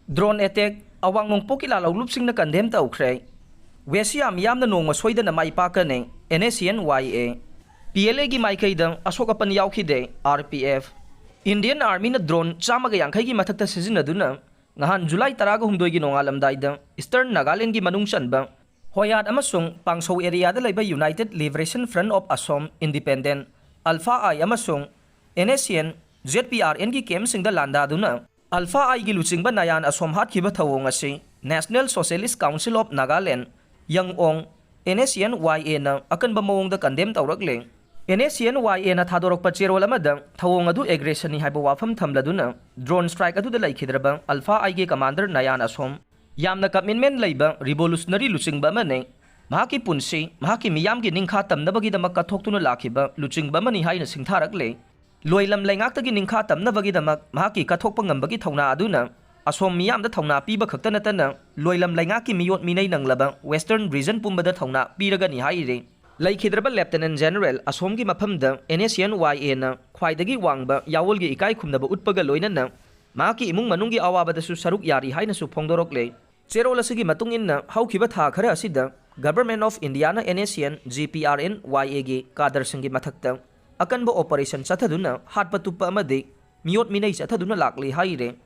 Drone attack awang nongpokki lalhoulupsingna condemn taukhre. Wasea miyamna nongma soidana pakkani NSCN-YA. PLA gi maikeida asok apan yaokhide RPF. Indian Army na drone chamaga yangkhai gi mathakta sizinaduna ngahan July 12 gi nongalamdaida Eastern Nagaland gi manung chanba Hoyat amasung Pangsau area da laiba United Liberation Front of Assam Independent Alpha I amasung NSCN ZPRN gi camp singda landa duna Alpha I gi luchingba nayan asom hat khiba thawong asi National Socialist Council of Nagaland Yang NSCN-YA na akanba mawong da condemn tawrakle NSCN-YA na thadorokpa cherol amada thawong adu aggression ni haiba wafam thamladuna drone strike adu da laikhidraba Alpha I gi commander nayan asom yamna commitment leiba revolutionary luchingba mane mahaki punsi mahaki miyam gi ningkha tamnabagi damak kathoktuna lakhiba luchingba mani haina singtharakle loilam laingak gi ningkha tamnabagi damak mahaki kathokpa ngambagi thawna aduna asom miyam da thawna piba khakta natana loilam laingak ki miyot minai nanglaba western region pumbada thawna piraga ni haire laikhidraba lieutenant general asom gi maphamda NSCN-YA na khwaidagi wangba yawol gi ikai khumnaba utpaga loinana mahaki imung manunggi awabada su saruk yari haina su phongdorokle Cherol asigi matung inna haukiba tha khara asida Government of India na NSCN GPRN-YA gi kadar singi mathakta akanba operation chathaduna hatpa tuppa amade miyot minai chathaduna lakli haire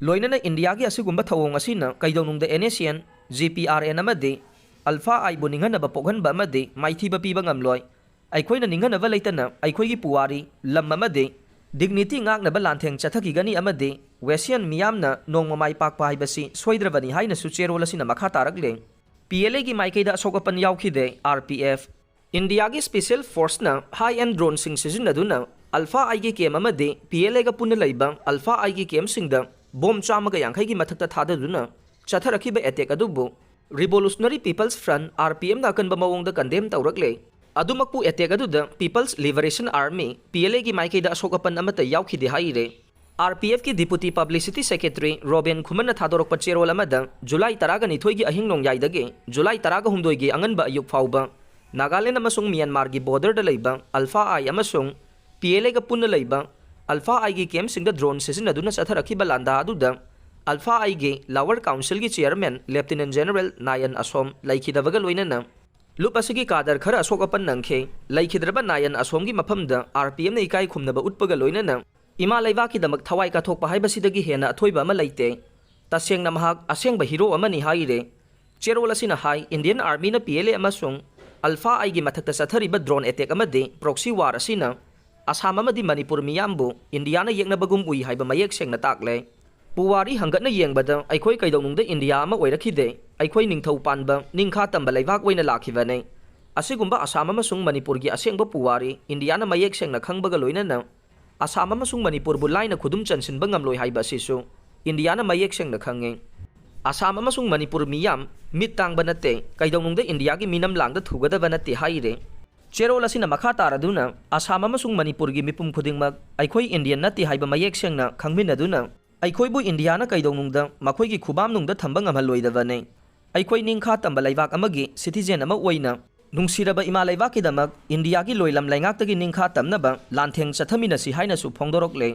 loinana India gi asigumba thawong asina kaidonungda NSCN GPRN amade Alpha I bu ninghanaba pokhanba amade maithiba piba ngamloi aikhoina ninghanaba leitana aikhoigi puwari lam amade dignity ngaknaba lantheng chathakigani amade Wasian miyamna nongma pakpa haibasi soidrabani haina su cherol asina makha tarakle PLA gi maikeida asok apan yaokhide RPF India gi special force na high end drone sing sizinaduna Alpha I gi kem amade PLA ga punna leiba Alpha I gi kem singda bom chamaga yangkhai gi mathakta thadaduna chatharakhiba attack adubu Revolutionary People's Front RPM na kanba mawongda condemn tawrakle adumakpu attack aduda People's Liberation Army PLA gi maikeida asok apan amata yaokhide haire RPF ki Deputy Publicity Secretary Robin Khuman na thadorokpa cherol amada July 12 gi ahing nongyaidagi July 13 gi anganba ayuk fauba Nagaland amasung Myanmar gi border da leiba Alpha I amasung PLA ga punna leiba Alpha I gi camp singda drone sizinaduna chatharakhiba landa aduda Alpha I gi Lower Council gi Chairman Lieutenant General Nayan Asom laikhidabaga loinana lup asigi kadar khara asok apan nangkhe laikhidraba Nayan Asom gi maphamda RPM na ikai khumnaba utpaga loinana Ima laibaki damak thawai ka thokpa haibasidagi hena athoiba ama leite tasengna mahak asengba hero amani haire cherol asina hai Indian Army na PLA amasung Alpha I gi mathakta sathariba drone attack amade proxy war asina Assam amadi Manipur miyambu India na yegnabagum ui haiba mayek sengna takle puwari hangatna yengbada aikhoi kaidonungda India ama oirakhide aikhoi ningthau panba ningkha tamba laibak oina lakhibane asigumba Assam amasung Manipur gi asengba puwari India na mayek sengna khangbaga loinana Assam amasung Manipur bu laina khudum chansinba ngamloi haiba sisu India na mayek sengna khange Assam amasung Manipur miyam mittang banate kaidonungda India gi minam langda thugada banate haire cherol asina makha taraduna Assam amasung Manipur gi mipum khudingmak aikhoi Indian nati haiba mayek sengna khangminaduna aikhoi bu India na kaidonungda makhoi gi khubam nungda thamba ngamhalloidabane aikhoi ningkha tamba laibak amagi citizen ama oina nungsiraba ima laibaki damak India gi loilam laingak tagi ningkha tamnaba lantheng chathamina si haina su phongdorokle